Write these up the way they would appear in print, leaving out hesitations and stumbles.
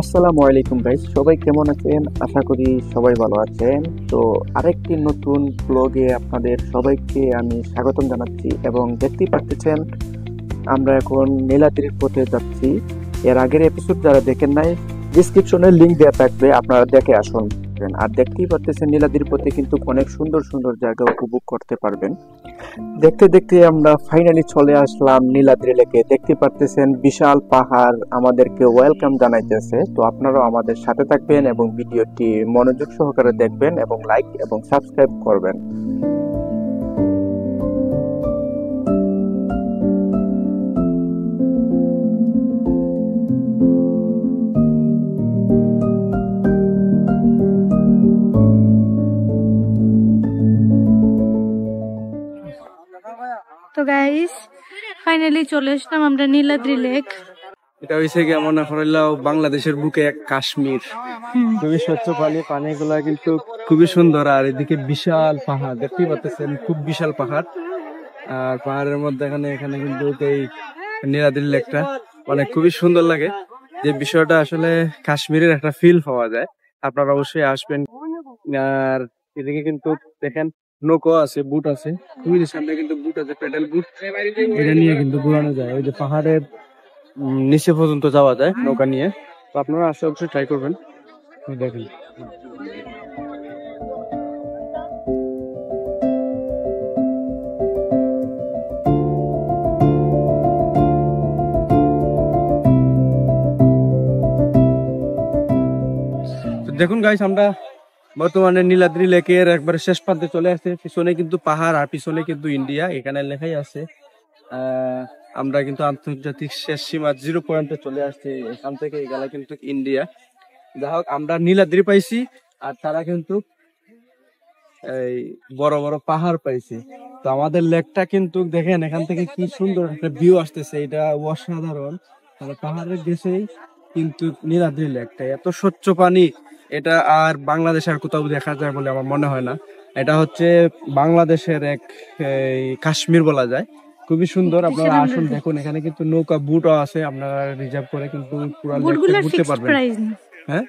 আসসালামু আলাইকুম গাইস, সবাই কেমন আছেন? আশা করি সবাই ভালো আছেন। তো আরেকটি নতুন ব্লগে আপনাদের সবাইকে আমি স্বাগতম জানাচ্ছি এবং দেখতেই পাচ্ছেন আমরা এখন নীলাদ্রির পথে যাচ্ছি। এর আগের এপিসোড যারা দেখেন নাই, ডিসক্রিপশনে লিংক দেওয়া থাকবে, আপনারা দেখে আসুন। আর দেখতেই পাচ্ছেন নীলাদ্রির পথে কিন্তু অনেক সুন্দর সুন্দর জায়গা উপভোগ করতে পারবেন। দেখতে দেখতে আমরা ফাইনালি চলে আসলাম নীলাদ্রি লেকে। দেখতে পারতেছেন বিশাল পাহাড় আমাদেরকে ওয়েলকাম জানাইতেছে। তো আপনারাও আমাদের সাথে থাকবেন এবং ভিডিওটি মনোযোগ সহকারে দেখবেন এবং লাইক এবং সাবস্ক্রাইব করবেন। তো গাইস ফাইনালি চলে আসলাম আমরা নীলাদ্রি লেক। এটা হইছে কি মনে করলাও বাংলাদেশের বুকে এক কাশ্মীর। খুবই স্বচ্ছ পানি, পানিগুলা কিন্তু খুবই সুন্দর। আর এদিকে বিশাল পাহাড় দেখতে পাচ্ছেন, খুব বিশাল পাহাড়। আর পাহাড়ের মধ্যে এখানে কিন্তু এই নীলাদ্রি লেকটা অনেক খুবই সুন্দর লাগে। যে বিষয়টা আসলে কাশ্মীরের একটা ফিল পাওয়া যায়। আপনারা অবশ্যই আসবেন। আর এদিকে কিন্তু দেখেন নৌকো আছে, বুট আছে, খুবই সামনে কিন্তু বুট আছে, পেডেল বুট। এটা নিয়ে কিন্তু ঘোরানো যায়, ওই যে পাহাড়ের নিচে পর্যন্ত যাওয়া যায় নৌকা নিয়ে। তো আপনারা আসলে অবশ্যই ট্রাই করবেন, দেখেন। দেখুন গাইস, আমরা বর্তমানে নীলাদ্রি লেকের একবারে শেষ প্রান্তে চলে আসছে। পিছনে কিন্তু পাহাড় আর পিছনে কিন্তু ইন্ডিয়া, এখানে লেখাই আছে। আমরা কিন্তু আন্তর্জাতিক শেষ সীমা 0 পয়েন্টে চলে আসছি। এখান থেকে গেলে কিন্তু ইন্ডিয়া। যাই হোক, আমরা নীলাদ্রি পাইছি আর তারা কিন্তু এই বড় বড় পাহাড় পাইছে। তো আমাদের লেকটা কিন্তু দেখেন এখান থেকে কি সুন্দর একটা ভিউ আসতেছে, এটা অসাধারণ। পাহাড়ের দেশেই কিন্তু নীলাদ্রি লেকটা এত স্বচ্ছ পানি, এটা আর বাংলাদেশে আর কোথাও দেখা যায় বলে আমার মনে হয় না। এটা হচ্ছে বাংলাদেশের এক কাশ্মীর বলা যায়। খুবই সুন্দর, আপনারা আসুন দেখুন। এখানে কিন্তু নৌকা বুটও আছে, আপনারা রিজার্ভ করে কিন্তু পুরো লেকটা ঘুরতে পারবেন। হ্যাঁ,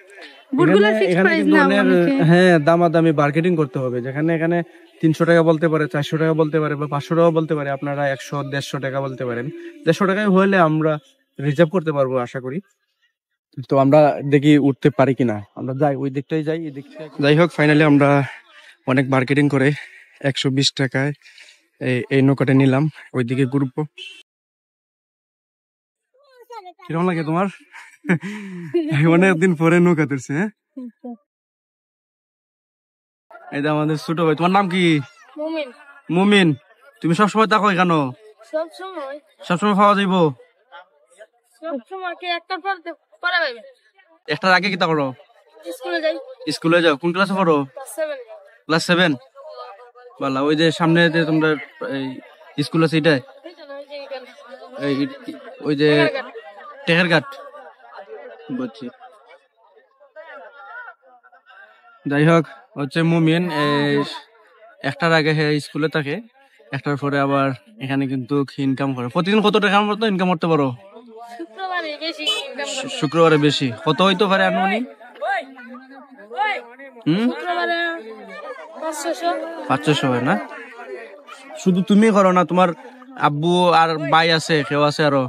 হ্যাঁ, দামাদামি মার্কেটিং করতে হবে। যেখানে এখানে 300 টাকা বলতে পারে, 400 টাকা বলতে পারে বা 500 টাকা বলতে পারে, আপনারা 100-150 টাকা বলতে পারেন। 150 টাকায় হলে আমরা রিজার্ভ করতে পারবো আশা করি। তো আমরা দেখি উঠতে পারি কিনা, আমরা যাই ওই দিকটাই যাই, এই দিকটা। যাই হোক, ফাইনালি আমরা অনেক মার্কেটিং করে 120 টাকায় এই নৌকাটা নিলাম, ওইদিকে ঘুরবো। কিরকম লাগে তোমার? অনেকদিন পরে নৌকা তুলছে। হ্যাঁ, এই যে আমাদের ছোট ভাই। তোমার নাম কি? মুমিন। তুমি সবসময় থাকো এখানে? সবসময় পাওয়া যাইবো? একটার আগে কি তা করো? স্কুলে যাও। কোন ক্লাসে পড়ো? ক্লাস 7। বলা, ওই যে সামনে যে তোমরা স্কুল আছে এটাই, ওই যে টেকের ঘাট। বুঝছি। যাই হোক, হচ্ছে মুমিন একটার আগে স্কুলে থাকে, একটার পরে আবার এখানে কিন্তু ইনকাম করে। প্রতিদিন কত টাকার মতো ইনকাম করতে পারো? শুক্রবারে বেশি। কত হইতে পারে আনুমানিক? 500 হয় না? শুধু তুমি করো না, তোমার আব্বু আর ভাই আছে, কেউ আছে আরো?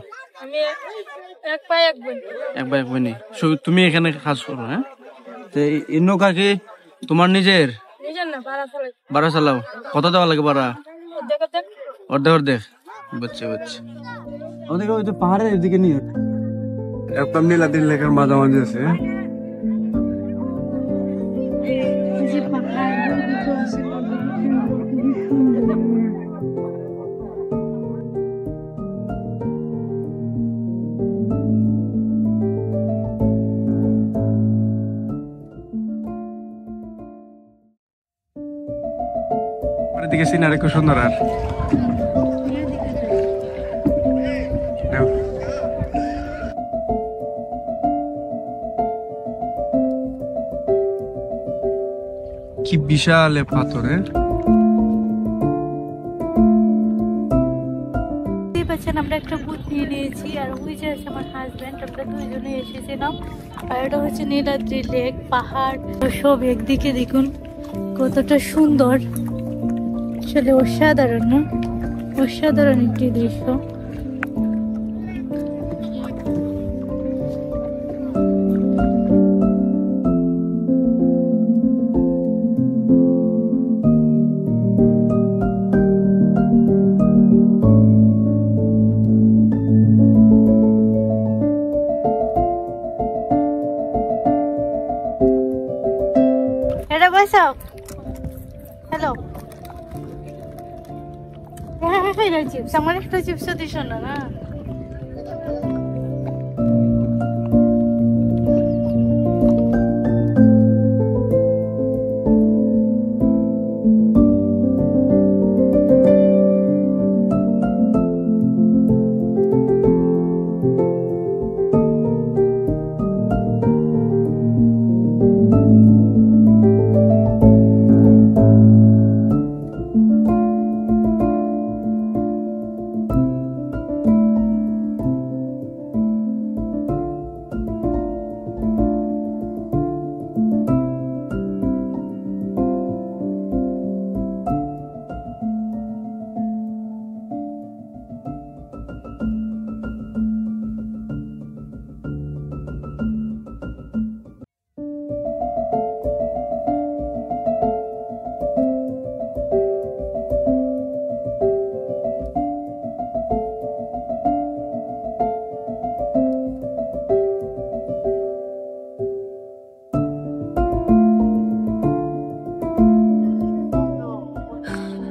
এক ভাই এক বোন। তুমি এখানে কাজ করো? হ্যাঁ, এই নৌকা কি তোমার নিজের? ভাড়া চালাও? কত দেওয়া লাগে ভাড়া? অর্ধেক। বুঝছি। আমাদের ওই যে পাহাড়ের এদিকে নিয়ে একদম নীলাদ্রি লেকের মাঝামাঝি আছে। এদিকে সিনারি খুব সুন্দর। আর কি বিশাল পাথরের। পাচ্ছেন আমরা একটা বুথ নিয়ে নিয়েছি, আর ওই যে আছে আমার হাজব্যান্ড, আমরা দুইজনে এসেছিলাম। আর এটা হচ্ছে নীলাদ্রি লেক, পাহাড় সব একদিকে দেখুন কতটা সুন্দর, আসলে অসাধারণ না, অসাধারণ একটি দৃশ্য। এটা বসাও, হ্যালো, হ্যাঁ চিপস, আমার একটা চিপসও দিস না না।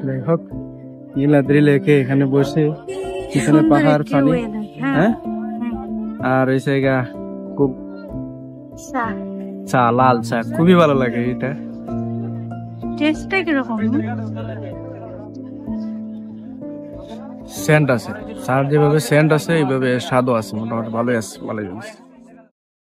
যাই হোক, নীলাদ্রি লেকে এখানে বসে পিছনে পাহাড়, পানি, হ্যাঁ, আর ওই জায়গা খুব চা, লাল চা খুবই ভালো লাগে। এটা টেস্টটা কিরকম? সেন্ট আছে, চার যেভাবে সেন্ট আছে এইভাবে স্বাদও আছে, মোটামুটি ভালোই আছে, ভালোই আছে।